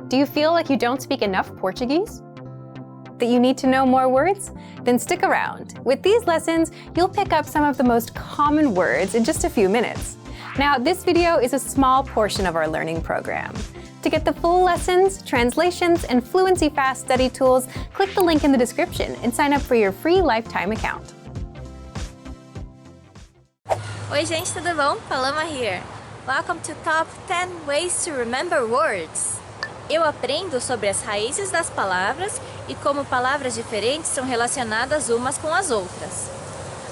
Do you feel like you don't speak enough Portuguese? That you need to know more words? Then stick around. With these lessons, you'll pick up some of the most common words in just a few minutes. Now, this video is a small portion of our learning program. To get the full lessons, translations, and Fluency Fast study tools, click the link in the description and sign up for your free lifetime account. Oi gente, tudo bom? Paloma here. Welcome to Top 10 Ways to Remember Words. Eu aprendo sobre as raízes das palavras e como palavras diferentes são relacionadas umas com as outras.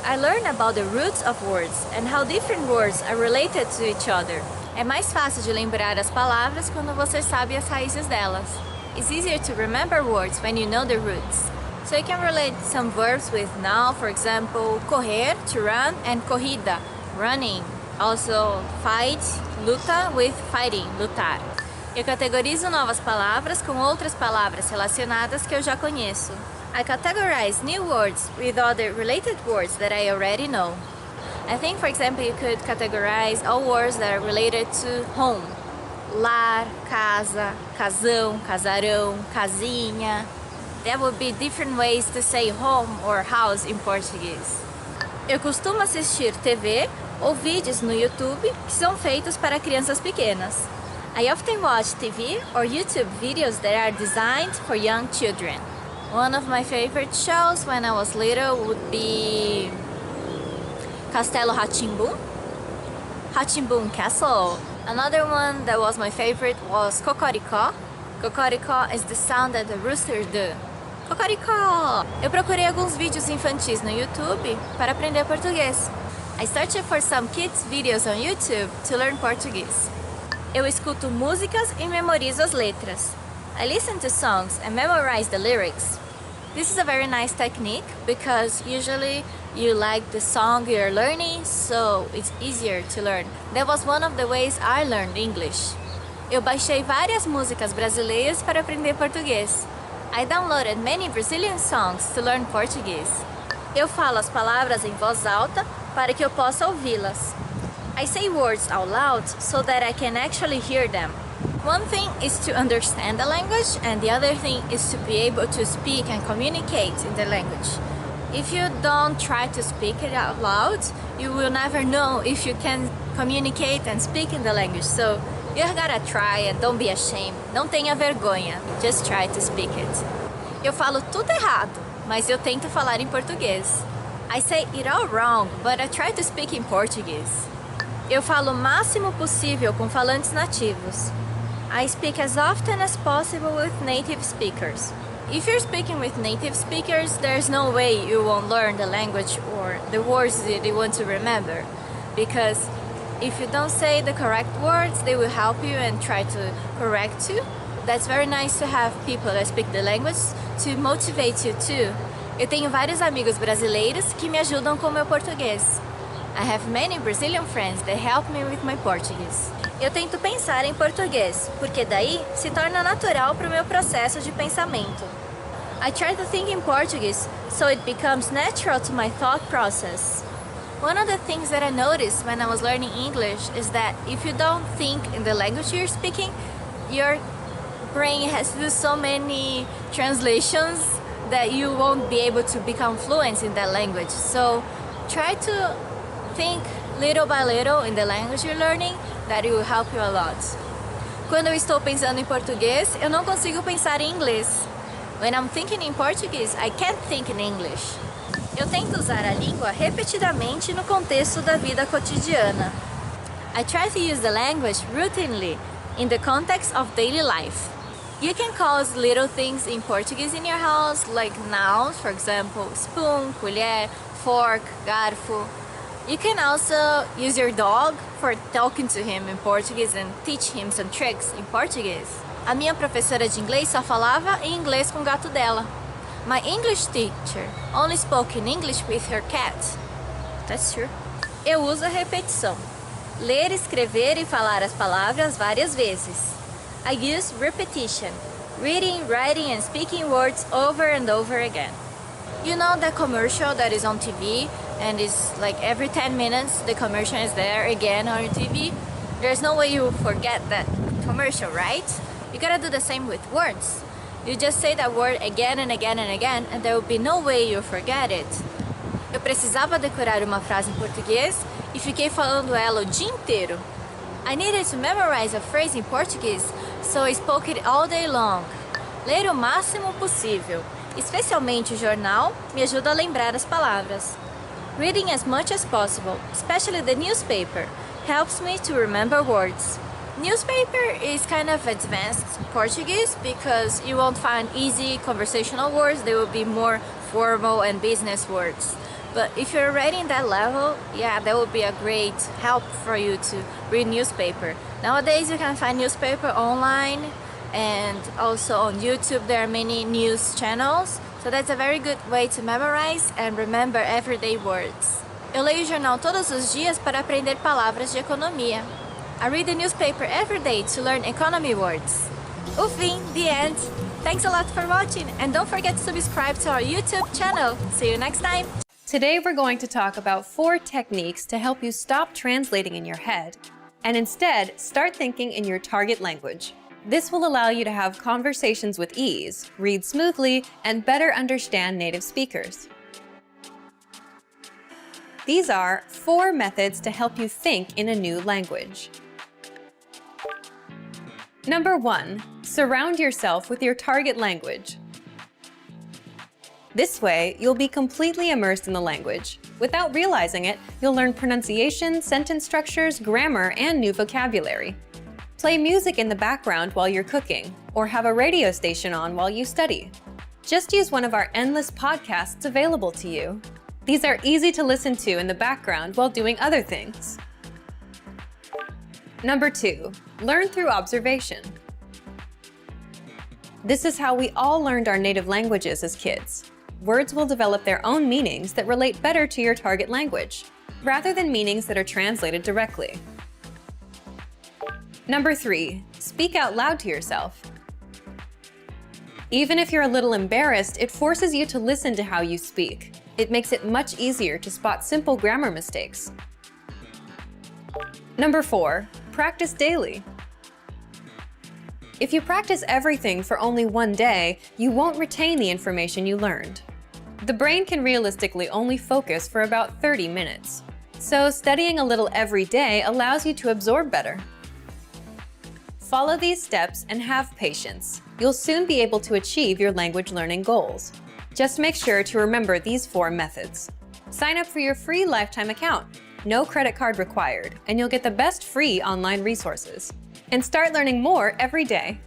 I learn about the roots of words and how different words are related to each other. É mais fácil de lembrar as palavras quando você sabe as raízes delas. It's easier to remember words when you know the roots. So you can relate some verbs with now, for example, correr, to run, and corrida, running. Also, fight, luta, with fighting, lutar. Eu categorizo novas palavras com outras palavras relacionadas que eu já conheço. I categorize new words with other related words that I already know. I think, for example, you could categorize all words that are related to home. Lar, casa, casão, casarão, casinha. There would be different ways to say home or house in Portuguese. Eu costumo assistir TV ou vídeos no YouTube que são feitos para crianças pequenas. I often watch TV or YouTube videos that are designed for young children. One of my favorite shows when I was little would be Castelo Rá-Tim-Bum, Rá-Tim-Bum Castle. Another one that was my favorite was Cocoricó. Cocoricó is the sound that the rooster do. Cocoricó! Eu procurei alguns vídeos infantis no YouTube para aprender português. I searched for some kids videos on YouTube to learn Portuguese. Eu escuto músicas e memorizo as letras. I listen to songs and memorize the lyrics. This is a very nice technique because usually you like the song you're learning, so it's easier to learn. That was one of the ways I learned English. Eu baixei várias músicas brasileiras para aprender português. I downloaded many Brazilian songs to learn Portuguese. Eu falo as palavras em voz alta para que eu possa ouvi-las. I say words out loud so that I can actually hear them. One thing is to understand the language, and the other thing is to be able to speak and communicate in the language. If you don't try to speak it out loud, you will never know if you can communicate and speak in the language. So you gotta try and don't be ashamed. Não tenha vergonha. Just try to speak it. Eu falo tudo errado, mas eu tento falar em português. I say it all wrong, but I try to speak in Portuguese. Eu falo o máximo possível com falantes nativos. I speak as often as possible with native speakers. If you're speaking with native speakers, there's no way you won't learn the language or the words that you want to remember. Because if you don't say the correct words, they will help you and try to correct you. That's very nice to have people that speak the language to motivate you too. Eu tenho vários amigos brasileiros que me ajudam com meu português. I have many Brazilian friends that help me with my Portuguese. Eu tento pensar em português, porque daí se torna natural para o meu processo de pensamento. I try to think in Portuguese, so it becomes natural to my thought process. One of the things that I noticed when I was learning English is that if you don't think in the language you're speaking, your brain has to do so many translations that you won't be able to become fluent in that language. So try to think little by little in the language you're learning, that it will help you a lot. Quando eu estou pensando em português, eu não consigo pensar em inglês. When I'm thinking in Portuguese, I can't think in English. Eu tento usar a língua repetidamente no contexto da vida cotidiana. I try to use the language routinely in the context of daily life. You can call little things in Portuguese in your house, like nouns, for example, spoon, colher, fork, garfo. You can also use your dog for talking to him in Portuguese and teach him some tricks in Portuguese. A minha professora de inglês só falava em inglês com o gato dela. My English teacher only spoke in English with her cat. That's true. Eu uso a repetição. Ler, escrever e falar as palavras várias vezes. I use repetition. Reading, writing and speaking words over and over again. You know that commercial that is on TV and it's like every 10 minutes the commercial is there again on your TV? There's no way you will forget that commercial, right? You gotta do the same with words. You just say that word again and again and again, and there will be no way you'll forget it. Eu precisava decorar uma frase em português e fiquei falando ela o dia inteiro. I needed to memorize a phrase in Portuguese, so I spoke it all day long. Ler o máximo possível, especialmente o jornal, me ajuda a lembrar as palavras. Reading as much as possible, especially the newspaper, helps me to remember words. Newspaper is kind of advanced Portuguese because you won't find easy conversational words, they will be more formal and business words. But if you're already in that level, yeah, that would be a great help for you to read newspaper. Nowadays you can find newspaper online and also on YouTube there are many news channels. So that's a very good way to memorize and remember everyday words. Eu leio o jornal todos os dias para aprender palavras de economia. I read the newspaper every day to learn economy words. O fim, the end. Thanks a lot for watching and don't forget to subscribe to our YouTube channel. See you next time. Today we're going to talk about 4 techniques to help you stop translating in your head and instead start thinking in your target language. This will allow you to have conversations with ease, read smoothly, and better understand native speakers. These are 4 methods to help you think in a new language. Number 1, surround yourself with your target language. This way, you'll be completely immersed in the language. Without realizing it, you'll learn pronunciation, sentence structures, grammar, and new vocabulary. Play music in the background while you're cooking, or have a radio station on while you study. Just use one of our endless podcasts available to you. These are easy to listen to in the background while doing other things. Number 2, learn through observation. This is how we all learned our native languages as kids. Words will develop their own meanings that relate better to your target language, rather than meanings that are translated directly. Number 3, speak out loud to yourself. Even if you're a little embarrassed, it forces you to listen to how you speak. It makes it much easier to spot simple grammar mistakes. Number 4, practice daily. If you practice everything for only one day, you won't retain the information you learned. The brain can realistically only focus for about 30 minutes. So studying a little every day allows you to absorb better. Follow these steps and have patience. You'll soon be able to achieve your language learning goals. Just make sure to remember these 4 methods. Sign up for your free lifetime account. No credit card required, and you'll get the best free online resources. And start learning more every day.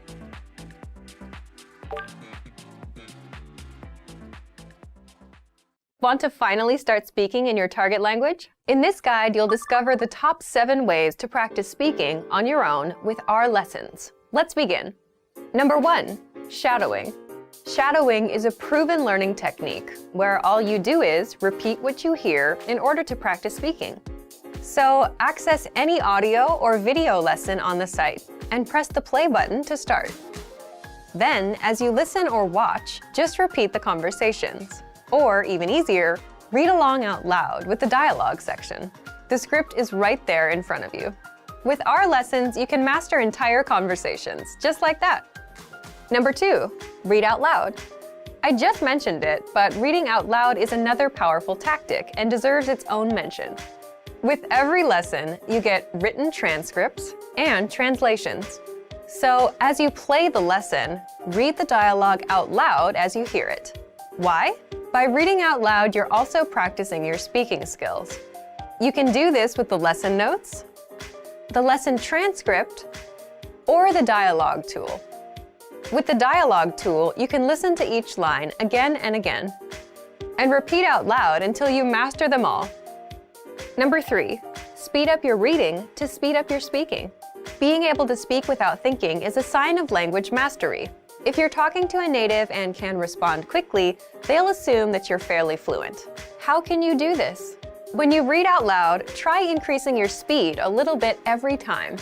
Want to finally start speaking in your target language? In this guide, you'll discover the top 7 ways to practice speaking on your own with our lessons. Let's begin. Number 1, shadowing. Shadowing is a proven learning technique where all you do is repeat what you hear in order to practice speaking. So access any audio or video lesson on the site and press the play button to start. Then, as you listen or watch, just repeat the conversations. Or, even easier, read along out loud with the dialogue section. The script is right there in front of you. With our lessons, you can master entire conversations, just like that. Number 2, read out loud. I just mentioned it, but reading out loud is another powerful tactic and deserves its own mention. With every lesson, you get written transcripts and translations. So, as you play the lesson, read the dialogue out loud as you hear it. Why? By reading out loud, you're also practicing your speaking skills. You can do this with the lesson notes, the lesson transcript, or the dialogue tool. With the dialogue tool, you can listen to each line again and again, and repeat out loud until you master them all. Number 3, speed up your reading to speed up your speaking. Being able to speak without thinking is a sign of language mastery. If you're talking to a native and can respond quickly, they'll assume that you're fairly fluent. How can you do this? When you read out loud, try increasing your speed a little bit every time.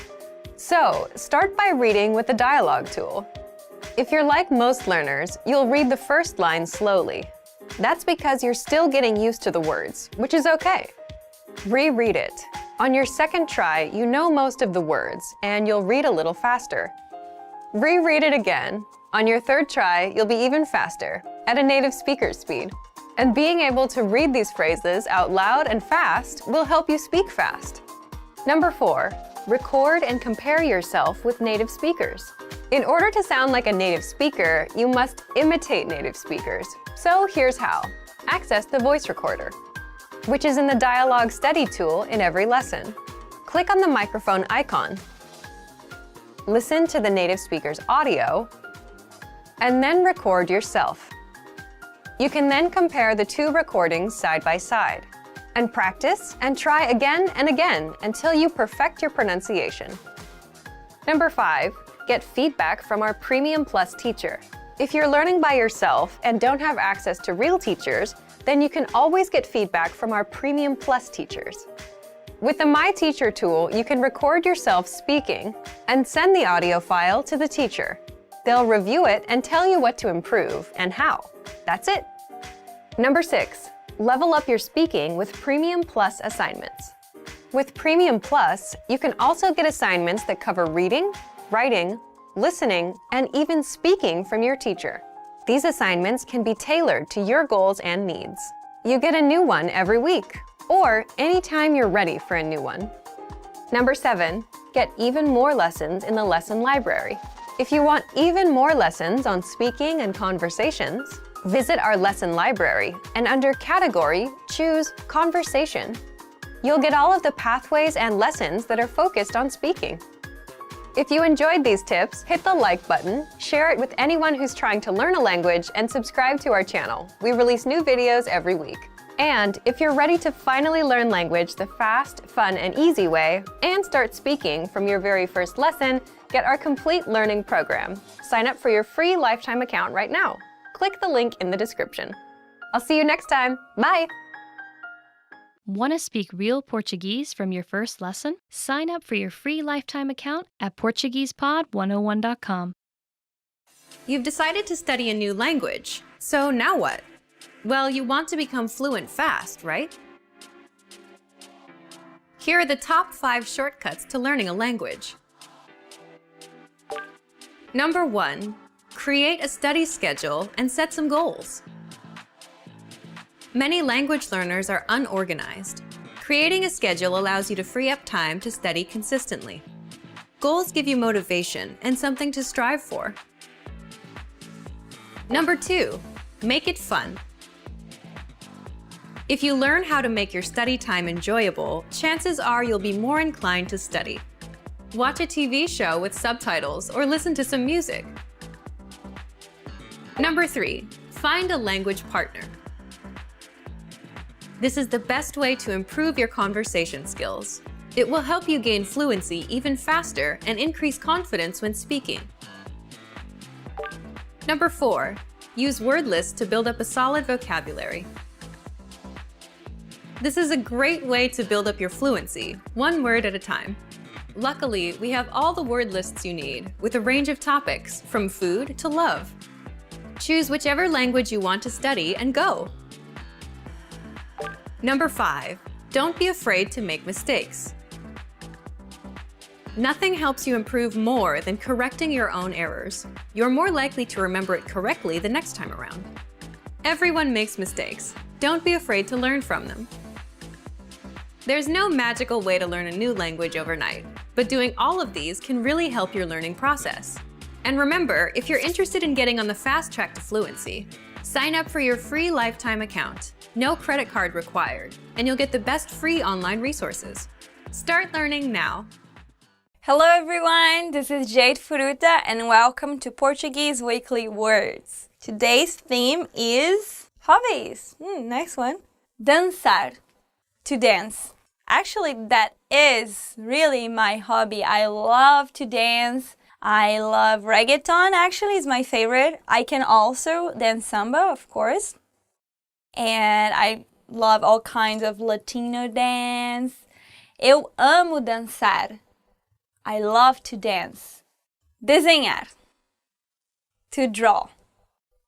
So, start by reading with the dialogue tool. If you're like most learners, you'll read the first line slowly. That's because you're still getting used to the words, which is okay. Reread it. On your second try, you know most of the words, and you'll read a little faster. Reread it again. On your third try, you'll be even faster, at a native speaker's speed. And being able to read these phrases out loud and fast will help you speak fast. Number 4, record and compare yourself with native speakers. In order to sound like a native speaker, you must imitate native speakers. So here's how. Access the voice recorder, which is in the Dialogue Study tool in every lesson. Click on the microphone icon. Listen to the native speaker's audio, and then record yourself. You can then compare the two recordings side by side, and practice and try again and again until you perfect your pronunciation. Number 5, get feedback from our Premium Plus teacher. If you're learning by yourself and don't have access to real teachers, then you can always get feedback from our Premium Plus teachers. With the My Teacher tool, you can record yourself speaking and send the audio file to the teacher. They'll review it and tell you what to improve and how. That's it. Number 6, level up your speaking with Premium Plus assignments. With Premium Plus, you can also get assignments that cover reading, writing, listening, and even speaking from your teacher. These assignments can be tailored to your goals and needs. You get a new one every week, or anytime you're ready for a new one. Number 7, get even more lessons in the lesson library. If you want even more lessons on speaking and conversations, visit our lesson library and under Category, choose Conversation. You'll get all of the pathways and lessons that are focused on speaking. If you enjoyed these tips, hit the like button, share it with anyone who's trying to learn a language, and subscribe to our channel. We release new videos every week. And if you're ready to finally learn language the fast, fun, and easy way, and start speaking from your very first lesson, get our complete learning program. Sign up for your free lifetime account right now. Click the link in the description. I'll see you next time. Bye! Want to speak real Portuguese from your first lesson? Sign up for your free lifetime account at PortuguesePod101.com. You've decided to study a new language, so now what? Well, you want to become fluent fast, right? Here are the top 5 shortcuts to learning a language. Number 1, create a study schedule and set some goals. Many language learners are unorganized. Creating a schedule allows you to free up time to study consistently. Goals give you motivation and something to strive for. Number 2, make it fun. If you learn how to make your study time enjoyable, chances are you'll be more inclined to study. Watch a TV show with subtitles or listen to some music. Number 3, find a language partner. This is the best way to improve your conversation skills. It will help you gain fluency even faster and increase confidence when speaking. Number 4, use word lists to build up a solid vocabulary. This is a great way to build up your fluency, one word at a time. Luckily, we have all the word lists you need, with a range of topics, from food to love. Choose whichever language you want to study and go. Number 5, don't be afraid to make mistakes. Nothing helps you improve more than correcting your own errors. You're more likely to remember it correctly the next time around. Everyone makes mistakes. Don't be afraid to learn from them. There's no magical way to learn a new language overnight, but doing all of these can really help your learning process. And remember, if you're interested in getting on the fast track to fluency, sign up for your free lifetime account. No credit card required, and you'll get the best free online resources. Start learning now. Hello everyone, this is Jade Furuta and welcome to Portuguese Weekly Words. Today's theme is hobbies. Nice one. Dançar, to dance. Actually, that is really my hobby. I love to dance. I love reggaeton, actually, is my favorite. I can also dance samba, of course. And I love all kinds of Latino dance. Eu amo dançar. I love to dance. Desenhar. To draw.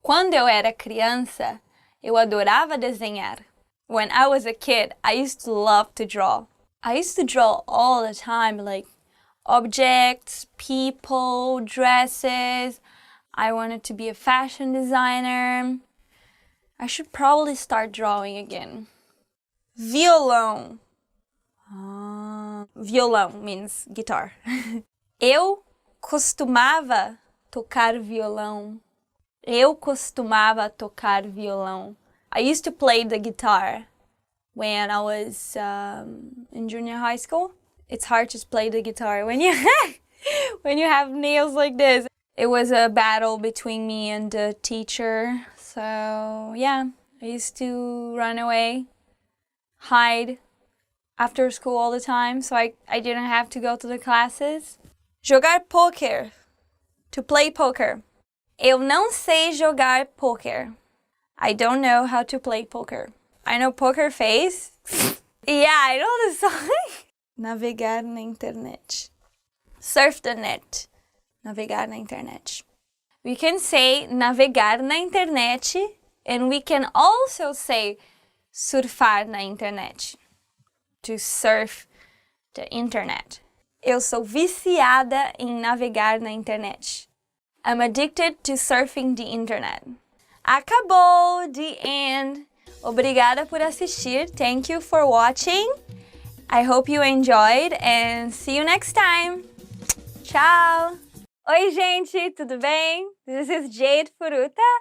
Quando eu era criança, eu adorava desenhar. When I was a kid, I used to love to draw. I used to draw all the time, like objects, people, dresses. I wanted to be a fashion designer. I should probably start drawing again. Violão. Violão means guitar. Eu costumava tocar violão. Eu costumava tocar violão. I used to play the guitar when I was in junior high school. It's hard to play the guitar when you when you have nails like this. It was a battle between me and the teacher. So yeah, I used to run away, hide after school all the time, so I didn't have to go to the classes. Jogar poker. To play poker. Eu não sei jogar poker. I don't know how to play poker. I know poker face. Yeah, I know the song. Navegar na internet. Surf the net. Navegar na internet. We can say navegar na internet, and we can also say surfar na internet. To surf the internet. Eu sou viciada em navegar na internet. I'm addicted to surfing the internet. Acabou! The end! Obrigada por assistir. Thank you for watching. I hope you enjoyed and see you next time. Tchau! Oi, gente! Tudo bem? This is Jade Furuta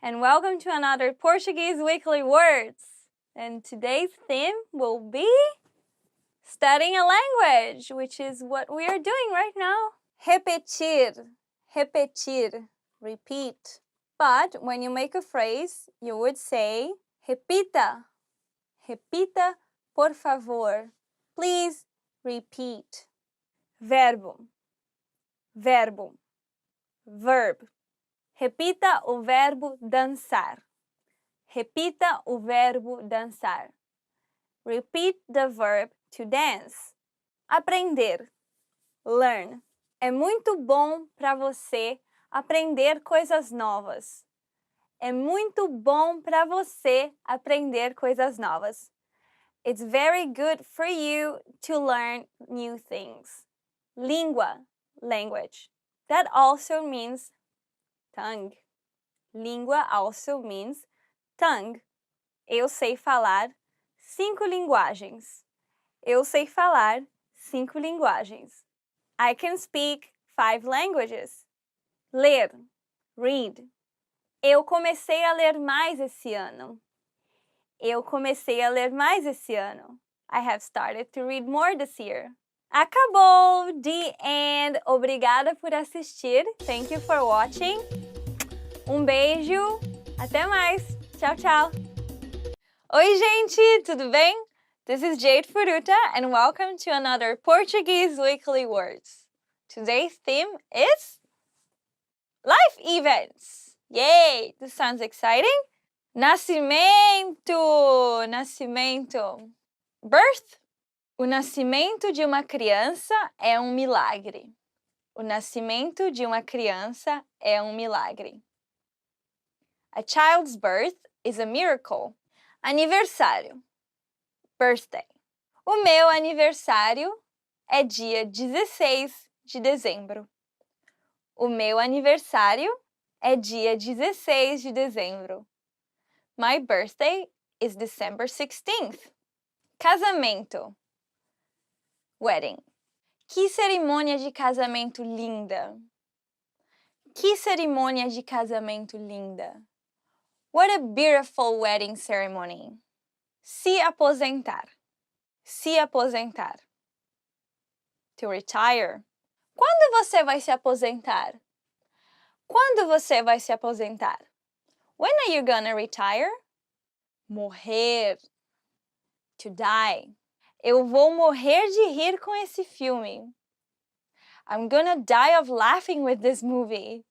and welcome to another Portuguese Weekly Words. And today's theme will be studying a language, which is what we are doing right now. Repetir, repetir, repeat. But when you make a phrase, you would say, repita, repita, por favor. Please repeat. Verbo, verbo, verb. Repita o verbo dançar. Repita o verbo dançar. Repeat the verb to dance. Aprender. Learn. É muito bom para você aprender coisas novas. É muito bom para você aprender coisas novas. It's very good for you to learn new things. Língua, language. That also means tongue. Língua also means tongue. Eu sei falar 5 linguagens. Eu sei falar 5 linguagens. I can speak 5 languages. Ler, read. Eu comecei a ler mais esse ano. Eu comecei a ler mais esse ano. I have started to read more this year. Acabou! The end! Obrigada por assistir. Thank you for watching. Beijo. Até mais. Tchau, tchau. Oi, gente! Tudo bem? This is Jade Furuta and welcome to another Portuguese Weekly Words. Today's theme is life events. Yay! This sounds exciting. Nascimento, nascimento. Birth. O nascimento de uma criança é um milagre. O nascimento de uma criança é um milagre. A child's birth is a miracle. Aniversário. Birthday. O meu aniversário é dia 16 de dezembro. O meu aniversário é dia 16 de dezembro. My birthday is December 16th. Casamento. Wedding. Que cerimônia de casamento linda. Que cerimônia de casamento linda. What a beautiful wedding ceremony. Se aposentar. Se aposentar. To retire. Quando você vai se aposentar? Quando você vai se aposentar? When are you gonna retire? Morrer. To die. Eu vou morrer de rir com esse filme. I'm gonna die of laughing with this movie.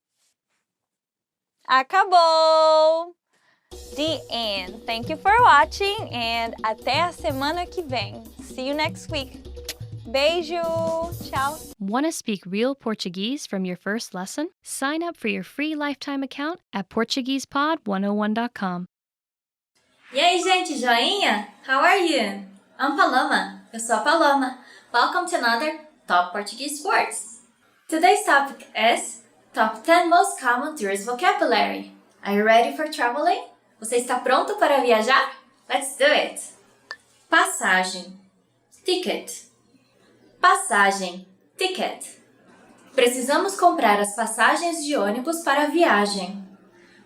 Acabou! The end. Thank you for watching and até a semana que vem. See you next week. Beijo! Tchau! Want to speak real Portuguese from your first lesson? Sign up for your free lifetime account at PortuguesePod101.com. E aí, gente, joinha? How are you? I'm Paloma. Eu sou a Paloma. Welcome to another Top Portuguese Words. Today's topic is Top 10 Most Common Tourist Vocabulary. Are you ready for traveling? Você está pronto para viajar? Let's do it! Passagem, ticket. Passagem, ticket. Precisamos comprar as passagens de ônibus para a viagem.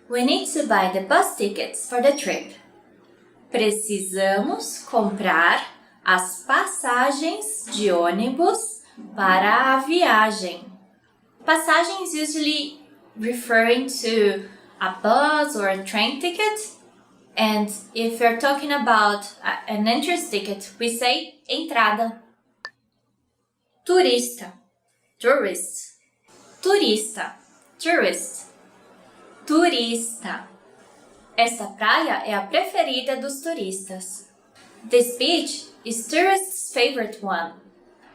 We need to buy the bus tickets for the trip. Precisamos comprar as passagens de ônibus para a viagem. Passagem is usually referring to a bus or a train ticket. And if you're talking about an entrance ticket, we say entrada. Turista, tourist. Turista, tourist. Turista. Esta praia é a preferida dos turistas. This beach is tourists' favorite one.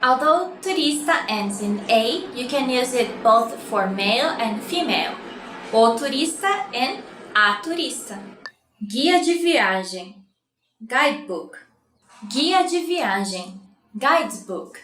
Although turista ends in A, you can use it both for male and female. O turista and a turista. Guia de viagem, guidebook. Guia de viagem, guidebook.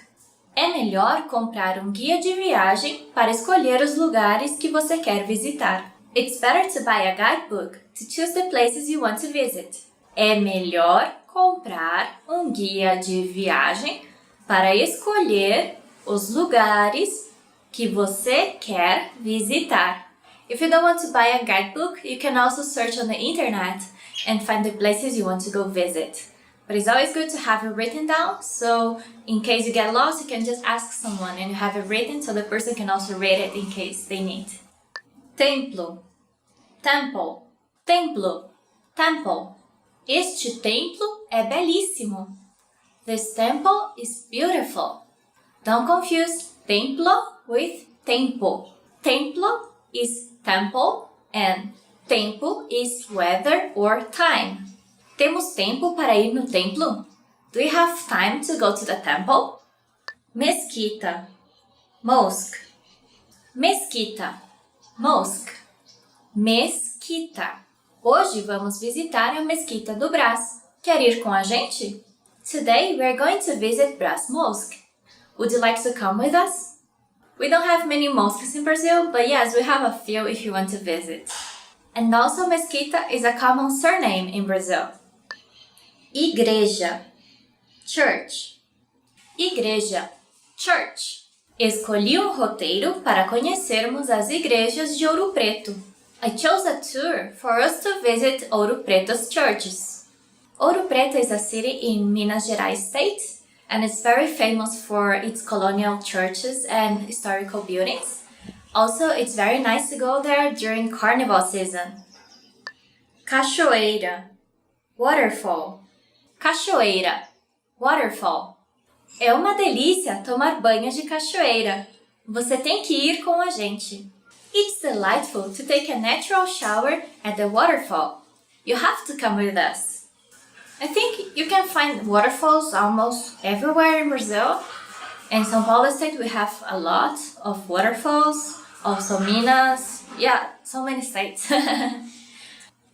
É melhor comprar um guia de viagem para escolher os lugares que você quer visitar. It's better to buy a guidebook to choose the places you want to visit. É melhor comprar um guia de viagem para escolher os lugares que você quer visitar. If you don't want to buy a guidebook, you can also search on the internet and find the places you want to go visit. But it's always good to have it written down, so in case you get lost, you can just ask someone and you have it written so the person can also read it in case they need. Templo, temple, templo, temple. Este templo é belíssimo. This temple is beautiful. Don't confuse templo with tempo. Templo is temple and tempo is weather or time. Temos tempo para ir no templo? Do we have time to go to the temple? Mesquita, mosque. Mesquita, mosque. Mesquita. Hoje vamos visitar a Mesquita do Brás. Quer ir com a gente? Today we are going to visit Brás Mosque. Would you like to come with us? We don't have many mosques in Brazil, but yes, we have a few if you want to visit. And also Mesquita is a common surname in Brazil. Igreja, church. Igreja, church. Escolhi um roteiro para conhecermos as igrejas de Ouro Preto. I chose a tour for us to visit Ouro Preto's churches. Ouro Preto is a city in Minas Gerais state, and it's very famous for its colonial churches and historical buildings. Also, it's very nice to go there during carnival season. Cachoeira, waterfall. Cachoeira, waterfall. É uma delícia tomar banho de cachoeira. Você tem que ir com a gente. It's delightful to take a natural shower at the waterfall. You have to come with us. I think you can find waterfalls almost everywhere in Brazil. In São Paulo state we have a lot of waterfalls. Also Minas. Yeah, so many states.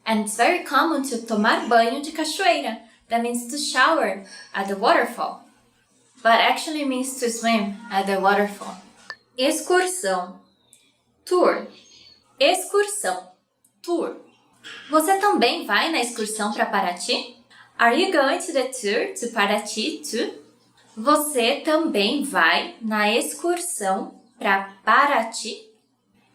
And it's very common to tomar banho de cachoeira. That means to shower at the waterfall. But actually means to swim at the waterfall. Excursão, tour. Excursão, tour. Você também vai na excursão para Paraty? Are you going to the tour to Paraty too? Você também vai na excursão para Paraty?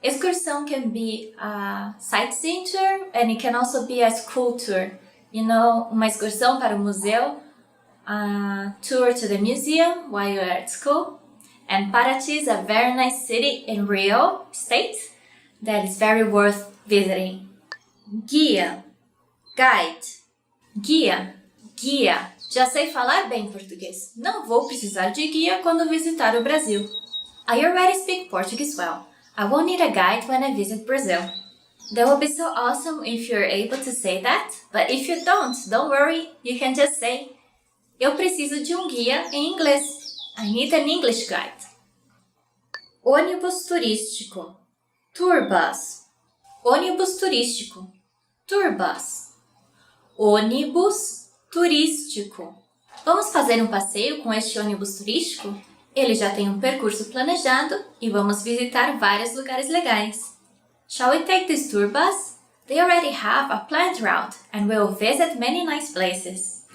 Excursão can be a sightseeing tour and it can also be a school tour. You know, uma excursão para o museu, a tour to the museum while you're at school. And Paraty is a very nice city in Rio State that is very worth visiting. Guia, guide, guia, guia. Já sei falar bem português. Não vou precisar de guia quando visitar o Brasil. I already speak Portuguese well. I won't need a guide when I visit Brazil. That would be so awesome if you're able to say that, but if you don't worry, you can just say, eu preciso de um guia em inglês. I need an English guide. Ônibus turístico, tour bus. Ônibus turístico, tour bus. Ônibus turístico. Vamos fazer um passeio com este ônibus turístico? Ele já tem um percurso planejado e vamos visitar vários lugares legais. Shall we take this tour bus? They already have a planned route and will visit many nice places.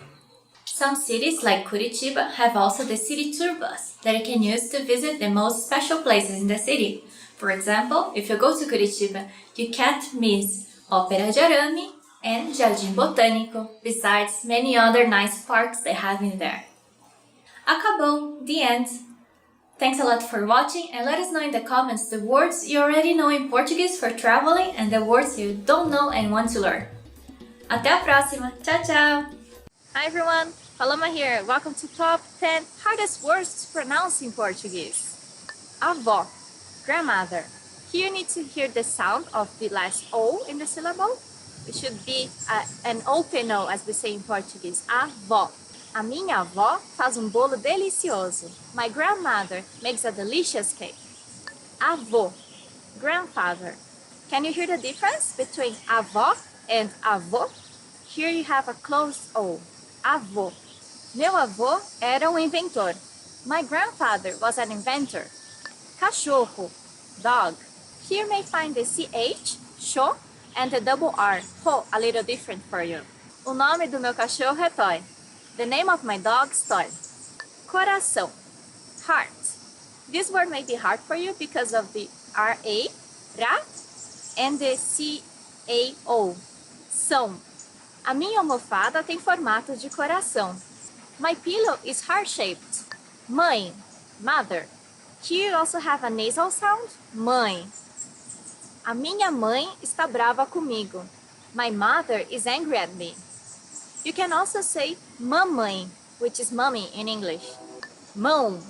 Some cities like Curitiba have also the city tour bus that you can use to visit the most special places in the city. For example, if you go to Curitiba, you can't miss Ópera de Arame and Jardim Botânico, besides many other nice parks they have in there. Acabou, the end. Thanks a lot for watching and let us know in the comments the words you already know in Portuguese for traveling and the words you don't know and want to learn. Até a próxima! Tchau, tchau! Hi everyone! Paloma here. Welcome to Top 10 Hardest Words to Pronounce in Portuguese. Avó, grandmother. Here you need to hear the sound of the last O in the syllable. It should be an open O as we say in Portuguese. Avó. A minha avó faz bolo delicioso. My grandmother makes a delicious cake. Avô, grandfather. Can you hear the difference between avó and avô? Here you have a closed O. Avô. Meu avô era inventor. My grandfather was an inventor. Cachorro, dog. Here you may find the CH, cho, and the double R, ho, a little different for you. O nome do meu cachorro é Toy. The name of my dog is Toy. Coração, heart. This word may be hard for you because of the R-A, ra, and the C-A-O, são. A minha almofada tem formato de coração. My pillow is heart-shaped. Mãe, mother. Here you also have a nasal sound, mãe. A minha mãe está brava comigo. My mother is angry at me. You can also say mamãe, which is mommy in English. Mão,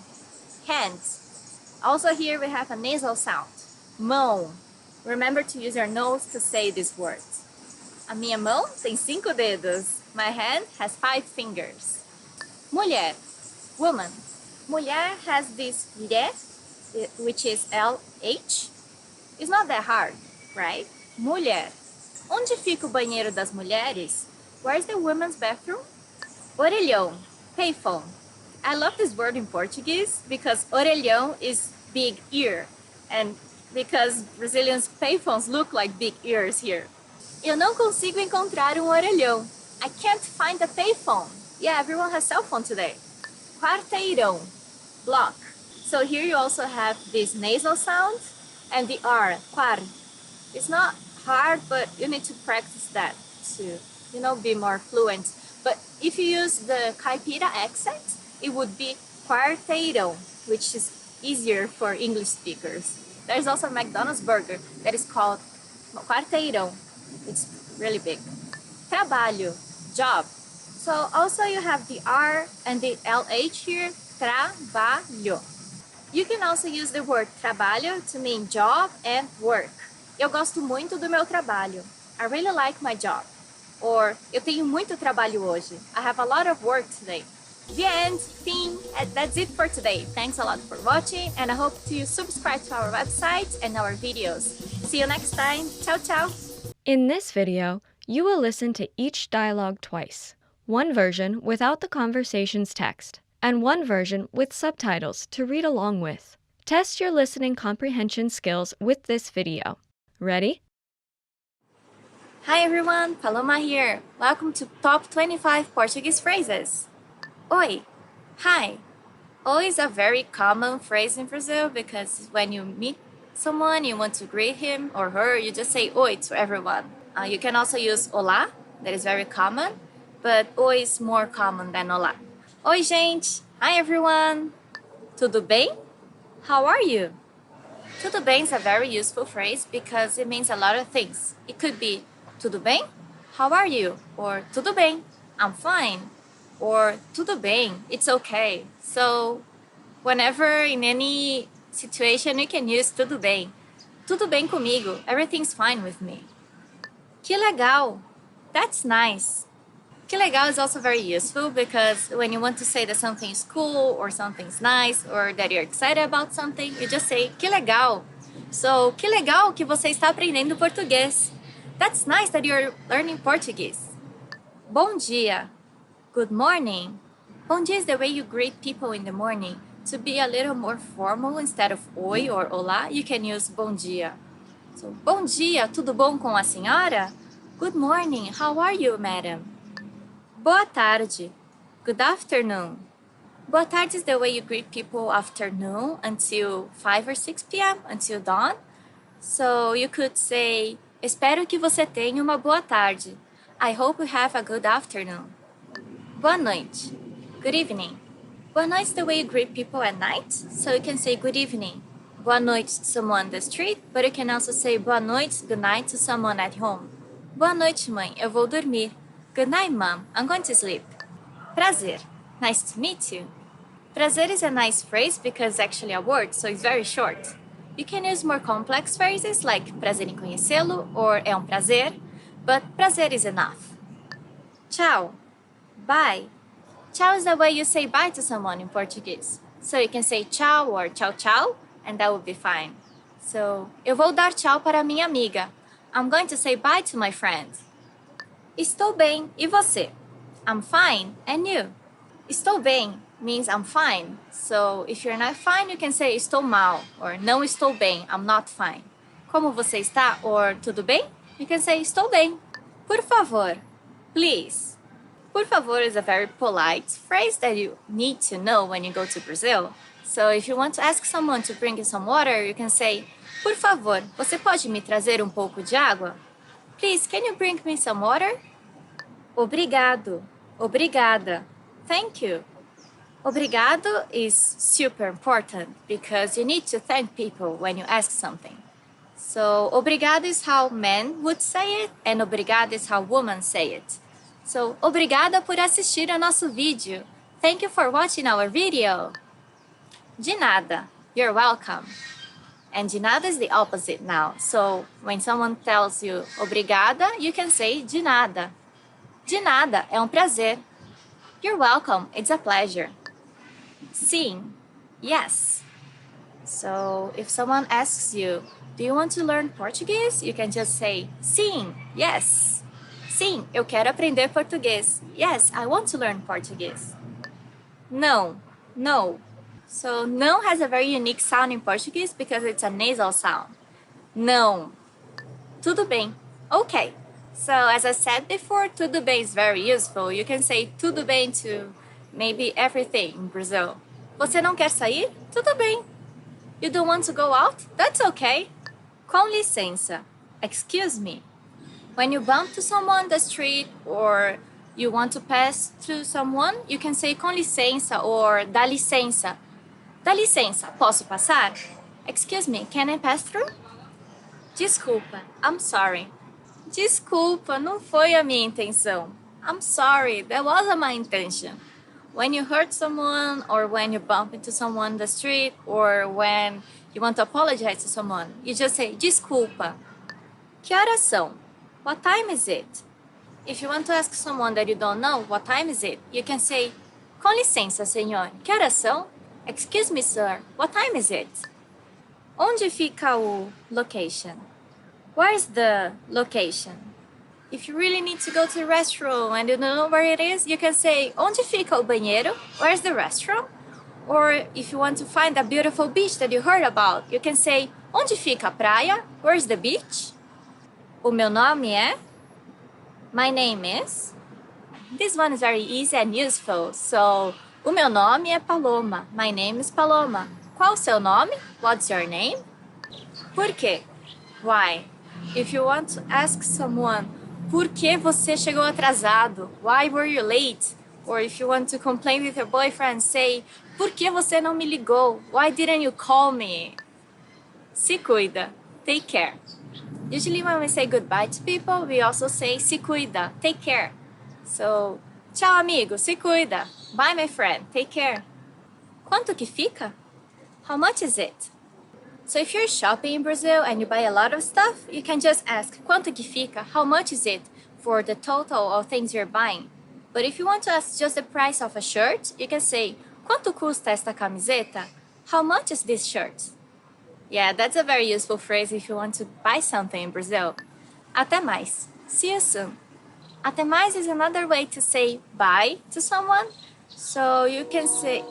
hands. Also here we have a nasal sound, mão. Remember to use your nose to say these words. A minha mão tem 5 dedos. My hand has 5 fingers. Mulher, woman. Mulher has this lhe, which is LH. It's not that hard, right? Mulher. Onde fica o banheiro das mulheres? Where's the women's bathroom? Orelhão, payphone. I love this word in Portuguese because orelhão is big ear, and because Brazilians' payphones look like big ears here. Eu não consigo encontrar orelhão. I can't find a payphone. Yeah, everyone has cell phone today. Quarteirão, block. So here you also have this nasal sound and the R, quar. It's not hard, but you need to practice that to, be more fluent. But if you use the caipira accent, it would be quarteirão, which is easier for English speakers. There's also a McDonald's burger that is called quarteirão. It's really big. Trabalho, job. So also you have the R and the LH here, trabalho. You can also use the word trabalho to mean job and work. Eu gosto muito do meu trabalho. I really like my job. Or, eu tenho muito trabalho hoje. I have a lot of work today. The end, theme, and that's it for today. Thanks a lot for watching, and I hope you subscribe to our website and our videos. See you next time. Ciao, ciao. In this video, you will listen to each dialogue twice. One version without the conversation's text, and one version with subtitles to read along with. Test your listening comprehension skills with this video. Ready? Hi everyone, Paloma here. Welcome to Top 25 Portuguese Phrases. Oi, hi. Oi is a very common phrase in Brazil because when you meet someone, you want to greet him or her, you just say oi to everyone. You can also use olá, that is very common, but oi is more common than olá. Oi, gente. Hi everyone. Tudo bem? How are you? Tudo bem is a very useful phrase because it means a lot of things. It could be tudo bem? How are you? Or tudo bem? I'm fine. Or tudo bem? It's okay. So whenever in any situation you can use tudo bem. Tudo bem comigo. Everything's fine with me. Que legal. That's nice. Que legal is also very useful because when you want to say that something is cool or something's nice or that you're excited about something, you just say que legal. So, que legal que você está aprendendo português. That's nice that you're learning Portuguese. Bom dia. Good morning. Bom dia is the way you greet people in the morning. To be a little more formal, instead of oi or olá, you can use bom dia. So, bom dia, tudo bom com a senhora? Good morning, how are you, madam? Boa tarde, good afternoon. Boa tarde is the way you greet people after noon until 5 or 6 p.m., until dawn. So you could say, espero que você tenha uma boa tarde. I hope you have a good afternoon. Boa noite, good evening. Boa noite is the way you greet people at night. So you can say good evening, boa noite to someone on the street, but you can also say boa noite, good night to someone at home. Boa noite, mãe, eu vou dormir. Good night, mom, I'm going to sleep. Prazer, nice to meet you. Prazer is a nice phrase because it's actually a word, so it's very short. You can use more complex phrases like prazer em conhecê-lo or é um prazer, but prazer is enough. Tchau, bye. Tchau is the way you say bye to someone in Portuguese. So you can say tchau or tchau tchau, and that would be fine. So, eu vou dar tchau para minha amiga. I'm going to say bye to my friend. Estou bem, e você? I'm fine, and you? Estou bem means I'm fine. So, if you're not fine, you can say estou mal, or não estou bem, I'm not fine. Como você está, or tudo bem? You can say estou bem. Por favor, please. Por favor is a very polite phrase that you need to know when you go to Brazil. So, if you want to ask someone to bring you some water, you can say, por favor, você pode me trazer pouco de água? Please, can you bring me some water? Obrigado, obrigada. Thank you. Obrigado is super important because you need to thank people when you ask something. So, obrigado is how men would say it, and obrigado is how women say it. So, obrigada por assistir ao nosso vídeo. Thank you for watching our video. De nada, you're welcome. And de nada is the opposite now. So, when someone tells you obrigada, you can say de nada. De nada, é um prazer. You're welcome, it's a pleasure. Sim, yes. So, if someone asks you, do you want to learn Portuguese? You can just say, sim, yes. Sim, eu quero aprender português. Yes, I want to learn Portuguese. Não, no. So, não has a very unique sound in Portuguese because it's a nasal sound. Não. Tudo bem. Okay. So, as I said before, tudo bem is very useful. You can say tudo bem to maybe everything in Brazil. Você não quer sair? Tudo bem. You don't want to go out? That's okay. Com licença. Excuse me. When you bump to someone on the street or you want to pass through someone, you can say com licença or dá licença. Dá licença, posso passar? Excuse me, can I pass through? Desculpa, I'm sorry. Desculpa, não foi a minha intenção. I'm sorry, that wasn't my intention. When you hurt someone or when you bump into someone on the street or when you want to apologize to someone, you just say desculpa. Que horas são? What time is it? If you want to ask someone that you don't know, what time is it? You can say, com licença, senhor, que horas são? Excuse me, sir, what time is it? Onde fica o location? Where's the location? If you really need to go to the restroom and you don't know where it is, you can say, onde fica o banheiro? Where's the restroom? Or if you want to find a beautiful beach that you heard about, you can say, onde fica a praia? Where's the beach? O meu nome é? My name is? This one is very easy and useful. So, o meu nome é Paloma. My name is Paloma. Qual o seu nome? What's your name? Por quê? Why? If you want to ask someone, por que você chegou atrasado? Why were you late? Or if you want to complain with your boyfriend, say, por que você não me ligou? Why didn't you call me? Se cuida. Take care. Usually when we say goodbye to people, we also say se cuida, take care. So, tchau amigo, se cuida. Bye my friend, take care. Quanto que fica? How much is it? So if you're shopping in Brazil and you buy a lot of stuff, you can just ask quanto que fica, how much is it for the total of things you're buying. But if you want to ask just the price of a shirt, you can say quanto custa esta camiseta? How much is this shirt? Yeah, that's a very useful phrase if you want to buy something in Brazil. Até mais. See you soon. Até mais is another way to say bye to someone. So you can say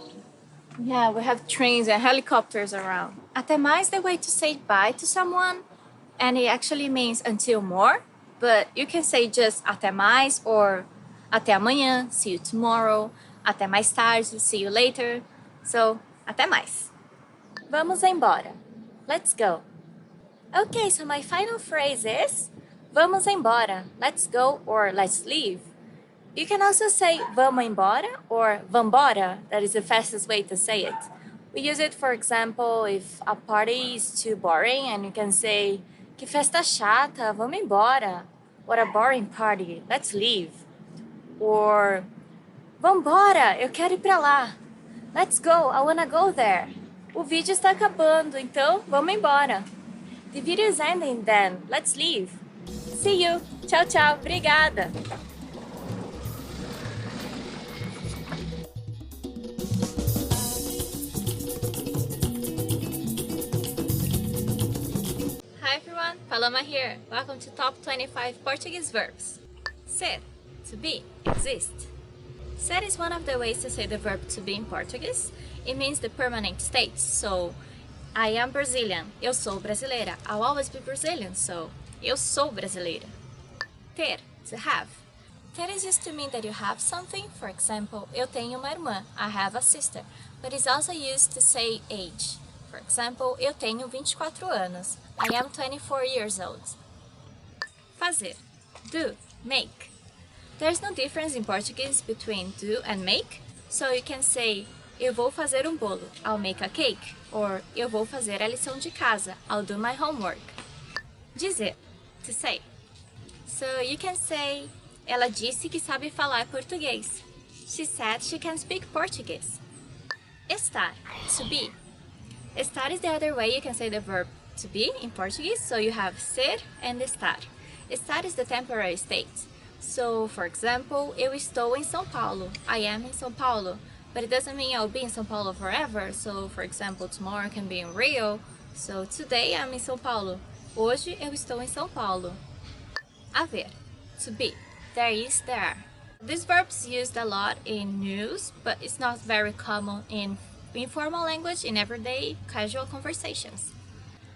Yeah, we have trains and helicopters around. Até mais the way to say bye to someone, and it actually means until more, but you can say just até mais or até amanhã, see you tomorrow, até mais tarde, see you later. So, até mais. Vamos embora. Let's go. Okay, so my final phrase is vamos embora, let's go or let's leave. You can also say vamos embora or vambora. That is the fastest way to say it. We use it, for example, if a party is too boring and you can say que festa chata, vamos embora. What a boring party, let's leave. Or vambora, eu quero ir pra lá. Let's go, I wanna go there. O vídeo está acabando, então vamos embora. The video is ending then, let's leave. See you. Tchau, tchau. Obrigada. Hi everyone, Paloma here. Welcome to Top 25 Portuguese Verbs. Ser, to be, exist. Ser is one of the ways to say the verb to be in Portuguese. It means the permanent state, so I am Brazilian, eu sou brasileira. I'll always be Brazilian, so eu sou brasileira. Ter, to have. Ter is used to mean that you have something. For example, eu tenho uma irmã, I have a sister. But it's also used to say age. For example, eu tenho 24 anos. I am 24 years old. Fazer, do, make. There's no difference in Portuguese between do and make, so you can say eu vou fazer um bolo, I'll make a cake, or eu vou fazer a lição de casa, I'll do my homework. Dizer, to say. So you can say ela disse que sabe falar português. She said she can speak Portuguese. Estar, to be. Estar is the other way you can say the verb to be in Portuguese, so you have ser and estar. Estar is the temporary state. So, for example, eu estou em São Paulo. I am in São Paulo. But it doesn't mean I'll be in São Paulo forever. So, for example, tomorrow I can be in Rio. So, today I'm in São Paulo. Hoje eu estou em São Paulo. Haver, to be. There is, there are. This verb's used a lot in news, but it's not very common in informal language, in everyday casual conversations.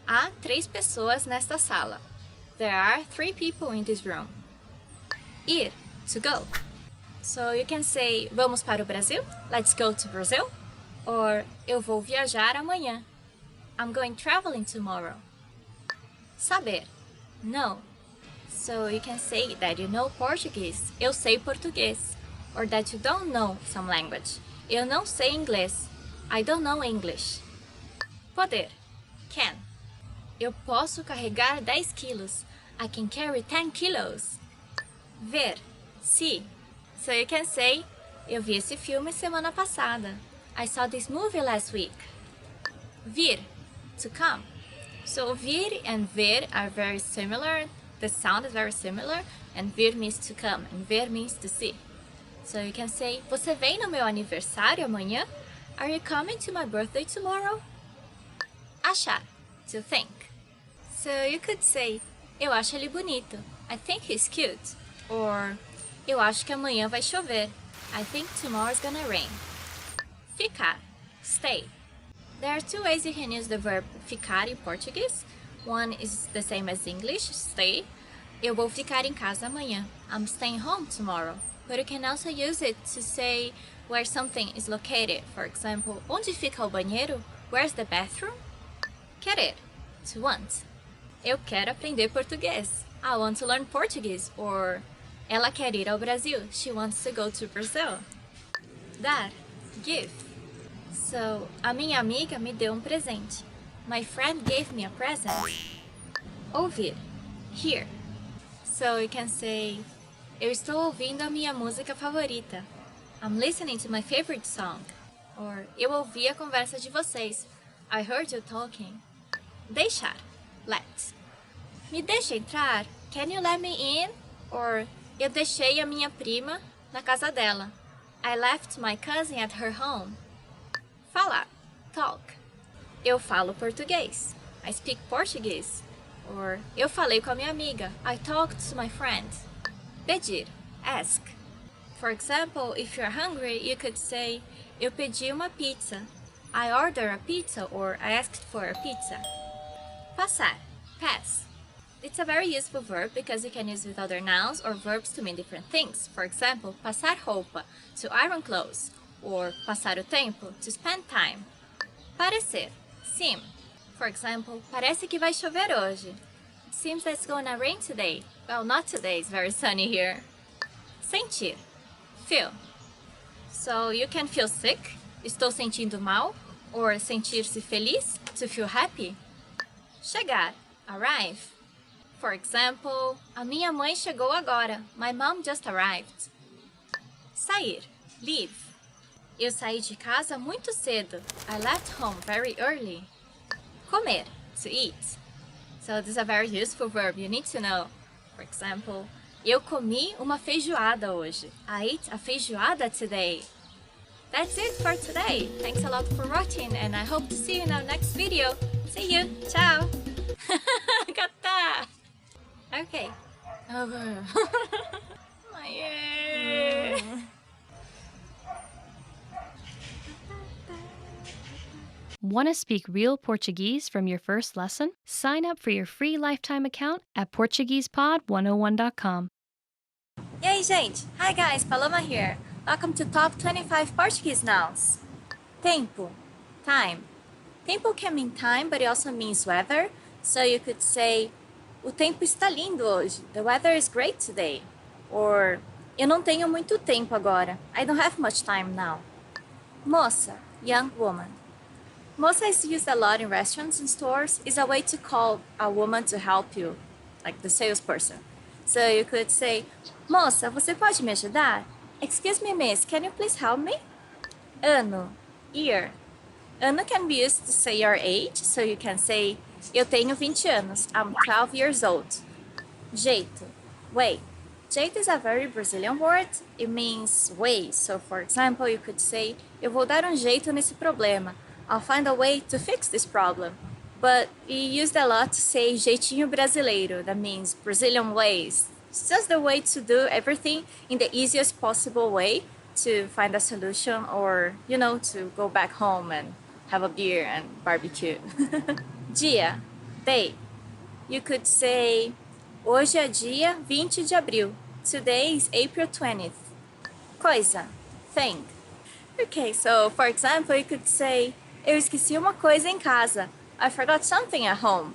Há 3 pessoas nesta sala. There are 3 people in this room. Ir, to go. So you can say, vamos para o Brasil? Let's go to Brazil. Or, eu vou viajar amanhã. I'm going traveling tomorrow. Saber, know. So you can say that you know Portuguese. Eu sei português. Or that you don't know some language. Eu não sei inglês. I don't know English. Poder, can. Eu posso carregar 10 quilos. I can carry 10 kilos. Ver, see. So you can say, eu vi esse filme semana passada. I saw this movie last week. Vir, to come. So vir and ver are very similar. The sound is very similar. And vir means to come and ver means to see. So you can say, você vem no meu aniversário amanhã? Are you coming to my birthday tomorrow? Achar, to think. So you could say, eu acho ele bonito. I think he's cute. Or, eu acho que amanhã vai chover. I think tomorrow's gonna rain. Ficar, stay. There are 2 ways you can use the verb ficar in Portuguese. One is the same as English, stay. Eu vou ficar em casa amanhã. I'm staying home tomorrow. But you can also use it to say where something is located. For example, onde fica o banheiro? Where's the bathroom? Querer, to want. Eu quero aprender português. I want to learn Portuguese. Or, ela quer ir ao Brasil. She wants to go to Brazil. Dar, give. So, a minha amiga me deu presente. My friend gave me a present. Ouvir, hear. So you can say, eu estou ouvindo a minha música favorita. I'm listening to my favorite song. Or, eu ouvi a conversa de vocês. I heard you talking. Deixar, let. Me deixa entrar? Can you let me in? Or, eu deixei a minha prima na casa dela. I left my cousin at her home. Falar, talk. Eu falo português. I speak Portuguese. Or, eu falei com a minha amiga. I talked to my friend. Pedir, ask. For example, if you're hungry, you could say, eu pedi uma pizza. I ordered a pizza or I asked for a pizza. Passar, pass. It's a very useful verb because you can use it with other nouns or verbs to mean different things. For example, passar roupa, to iron clothes, or passar o tempo, to spend time. Parecer, seem. For example, parece que vai chover hoje. It seems that it's gonna rain today. Well, not today, it's very sunny here. Sentir, feel. So you can feel sick, estou sentindo mal, or sentir-se feliz, to feel happy. Chegar, arrive. For example, a minha mãe chegou agora. My mom just arrived. Sair, leave. Eu saí de casa muito cedo. I left home very early. Comer, to eat. So this is a very useful verb you need to know. For example, eu comi uma feijoada hoje. I ate a feijoada today. That's it for today. Thanks a lot for watching and I hope to see you in our next video. See you. Ciao. Got that. Okay. Yeah. Want to speak real Portuguese from your first lesson? Sign up for your free lifetime account at PortuguesePod101.com. E aí, gente? Hi guys, Paloma here. Welcome to Top 25 Portuguese Nouns. Tempo, time. Tempo can mean time, but it also means weather. So you could say, o tempo está lindo hoje. The weather is great today. Or, eu não tenho muito tempo agora. I don't have much time now. Moça, young woman. Moça is used a lot in restaurants and stores. It's a way to call a woman to help you, like the salesperson. So you could say, moça, você pode me ajudar? Excuse me, miss, can you please help me? Ano, year. Ano can be used to say your age, so you can say, eu tenho 20 anos, I'm 12 years old. Jeito, way. Jeito is a very Brazilian word. It means way. So for example, you could say, eu vou dar jeito nesse problema. I'll find a way to fix this problem. But we used a lot to say jeitinho brasileiro. That means Brazilian ways. It's just the way to do everything in the easiest possible way to find a solution or, to go back home and have a beer and barbecue. Dia, day. You could say, hoje é dia 20 de abril. Today is April 20th. Coisa, thing. Okay, so for example, you could say, eu esqueci uma coisa em casa. I forgot something at home.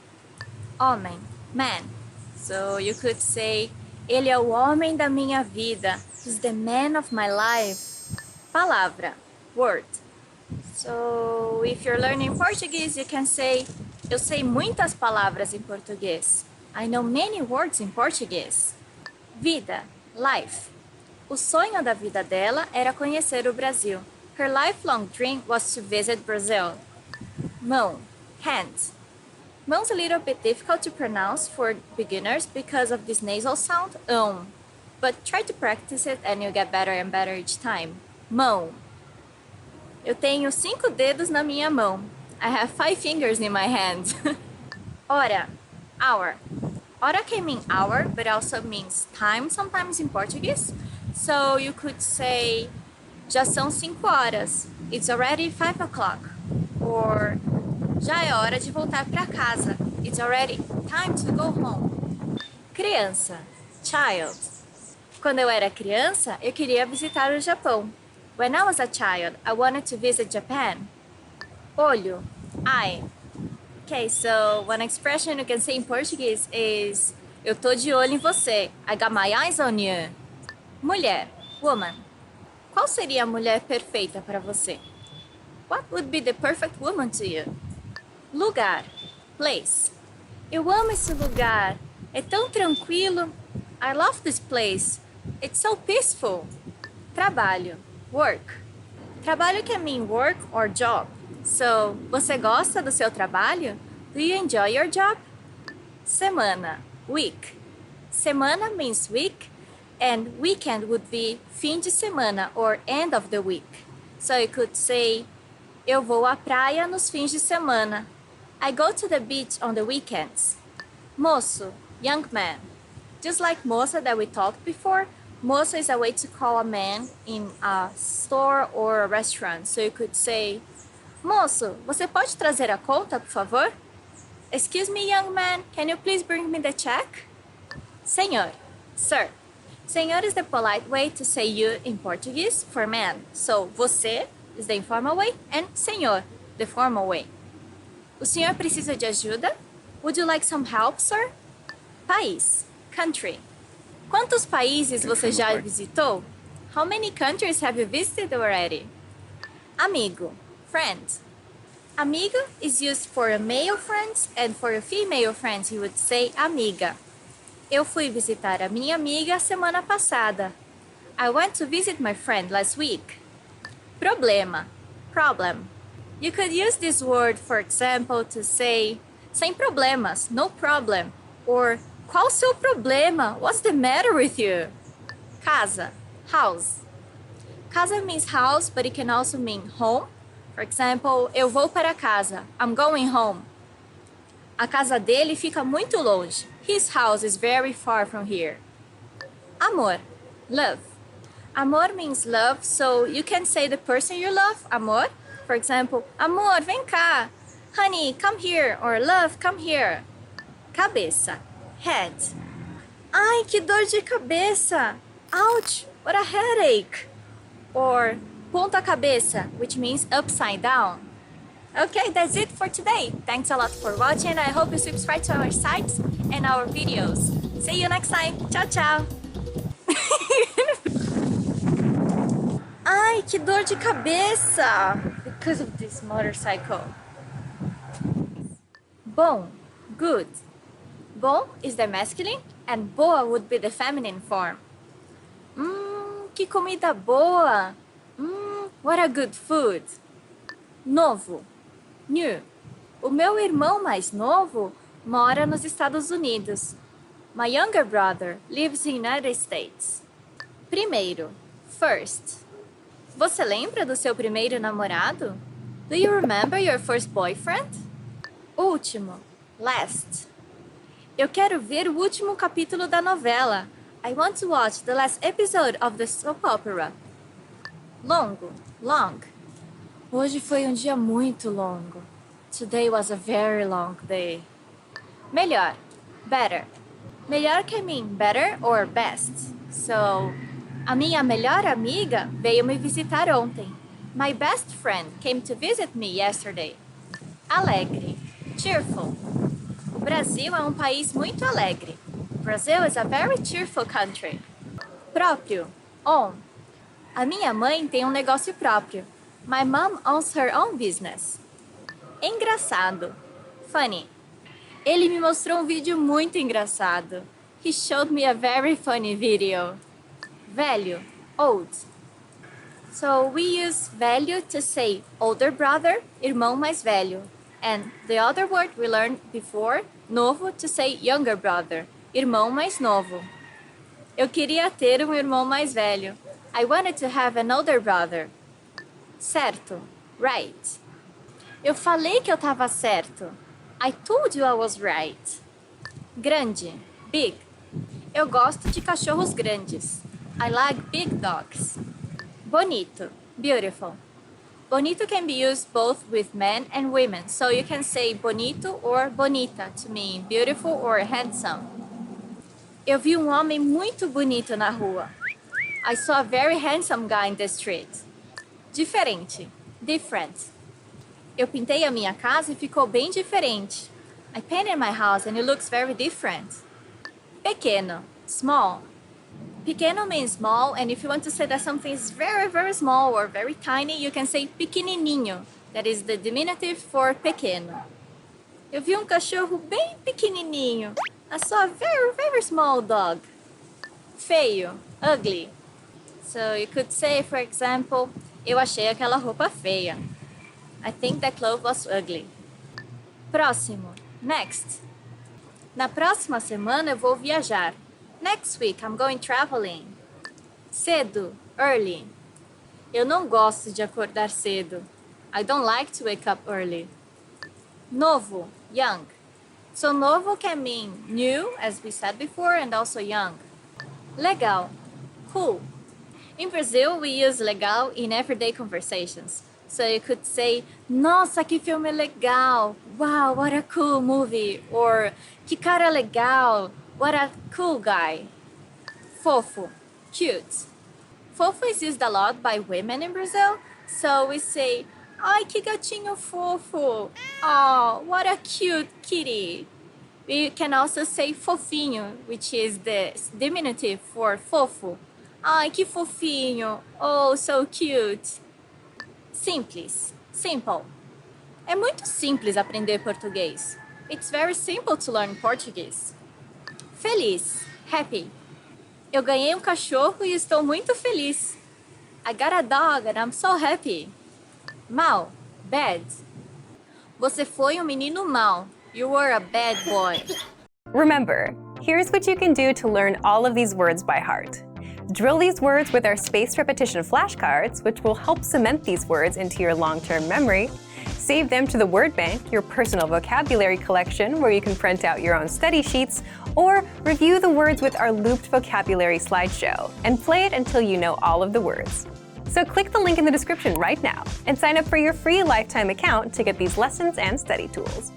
Homem, man. So you could say, ele é o homem da minha vida. He's the man of my life. Palavra, word. So if you're learning Portuguese, you can say, eu sei muitas palavras em português. I know many words in Portuguese. Vida, life. O sonho da vida dela era conhecer o Brasil. Her lifelong dream was to visit Brazil. Mão, hand. Mão's a little bit difficult to pronounce for beginners because of this nasal sound, but try to practice it and you'll get better and better each time. Mão. Eu tenho 5 dedos na minha mão. I have 5 fingers in my hand. Hora, hour. Hora can mean hour, but also means time sometimes in Portuguese. So you could say, já são 5 horas. It's already 5 o'clock. Or, já é hora de voltar para casa. It's already time to go home. Criança, child. Quando eu era criança, eu queria visitar o Japão. When I was a child, I wanted to visit Japan. Olho, eye. Okay, so one expression you can say in Portuguese is, eu tô de olho em você. I got my eyes on you. Mulher, woman. Qual seria a mulher perfeita para você? What would be the perfect woman to you? Lugar, place. Eu amo esse lugar. É tão tranquilo. I love this place. It's so peaceful. Trabalho, work. Trabalho can mean work or job. So, você gosta do seu trabalho? Do you enjoy your job? Semana, week. Semana means week, and weekend would be fim de semana or end of the week. So you could say, eu vou à praia nos fins de semana. I go to the beach on the weekends. Moço, young man. Just like moça that we talked before, moça is a way to call a man in a store or a restaurant. So you could say, Moço, você pode trazer a conta, por favor? Excuse me, young man, can you please bring me the check? Senhor, sir. Senhor is the polite way to say you in Portuguese for man. So, você is the informal way and senhor, the formal way. O senhor precisa de ajuda? Would you like some help, sir? País, country. Quantos países você já visitou? How many countries have you visited already? Amigo, friend. Amigo is used for a male friend and for a female friend you would say amiga. Eu fui visitar a minha amiga semana passada. I went to visit my friend last week. Problema, problem. You could use this word, for example, to say sem problemas, no problem, or qual o seu problema? What's the matter with you? Casa, house. Casa means house, but it can also mean home. For example, eu vou para casa. I'm going home. A casa dele fica muito longe. His house is very far from here. Amor, love. Amor means love, so you can say the person you love, amor. For example, amor, vem cá. Honey, come here. Or love, come here. Cabeça, head. Ai, que dor de cabeça. Ouch, what a headache. Or ponta cabeça, which means upside down. Okay, that's it for today. Thanks a lot for watching. I hope you subscribe to our sites and our videos. See you next time. Tchau, tchau. Ai, que dor de cabeça. Because of this motorcycle. Bom, good. Bom is the masculine and boa would be the feminine form. Que comida boa. What a good food. Novo, new. O meu irmão mais novo mora nos Estados Unidos. My younger brother lives in the United States. Primeiro, first. Você lembra do seu primeiro namorado? Do you remember your first boyfriend? Último, last. Eu quero ver o último capítulo da novela. I want to watch the last episode of the soap opera. Longo, long. Hoje foi um dia muito longo. Today was a very long day. Melhor, better. Melhor can mean better or best. So, a minha melhor amiga veio me visitar ontem. My best friend came to visit me yesterday. Alegre, cheerful. O Brasil é um país muito alegre. Brazil is a very cheerful country. Próprio, own. A minha mãe tem um negócio próprio. My mom owns her own business. Engraçado, funny. Ele me mostrou um vídeo muito engraçado. He showed me a very funny video. Velho, old. So we use velho to say older brother, irmão mais velho. And the other word we learned before, novo, to say younger brother, irmão mais novo. Eu queria ter um irmão mais velho. I wanted to have an older brother. Certo, right. Eu falei que eu estava certo. I told you I was right. Grande, big. Eu gosto de cachorros grandes. I like big dogs. Bonito, beautiful. Bonito can be used both with men and women, so you can say bonito or bonita to mean beautiful or handsome. Eu vi um homem muito bonito na rua. I saw a very handsome guy in the street. Diferente, different. Eu pintei a minha casa e ficou bem diferente. I painted my house and it looks very different. Pequeno, small. Pequeno means small, and if you want to say that something is very, very small or very tiny, you can say pequenininho. That is the diminutive for pequeno. Eu vi um cachorro bem pequenininho. I saw a very, very small dog. Feio, ugly. So you could say, for example, eu achei aquela roupa feia. I think that clothes was ugly. Próximo, next. Na próxima semana eu vou viajar. Next week I'm going traveling. Cedo, early. Eu não gosto de acordar cedo. I don't like to wake up early. Novo, young. So novo can mean new, as we said before, and also young. Legal, cool. In Brazil, we use legal in everyday conversations. So you could say, nossa, que filme legal. Wow, what a cool movie. Or, que cara legal. What a cool guy. Fofo, cute. Fofo is used a lot by women in Brazil. So we say, ai, que gatinho fofo. Oh, what a cute kitty. We can also say fofinho, which is the diminutive for fofo. Ai, que fofinho. Oh, so cute. Simples, simple. É muito simples aprender português. It's very simple to learn Portuguese. Feliz, happy. Eu ganhei um cachorro e estou muito feliz. I got a dog and I'm so happy. Mal, bad. Você foi um menino mau. You were a bad boy. Remember, here's what you can do to learn all of these words by heart. Drill these words with our spaced repetition flashcards, which will help cement these words into your long-term memory. Save them to the word bank, your personal vocabulary collection, where you can print out your own study sheets, or review the words with our looped vocabulary slideshow, and play it until you know all of the words. So click the link in the description right now and sign up for your free lifetime account to get these lessons and study tools.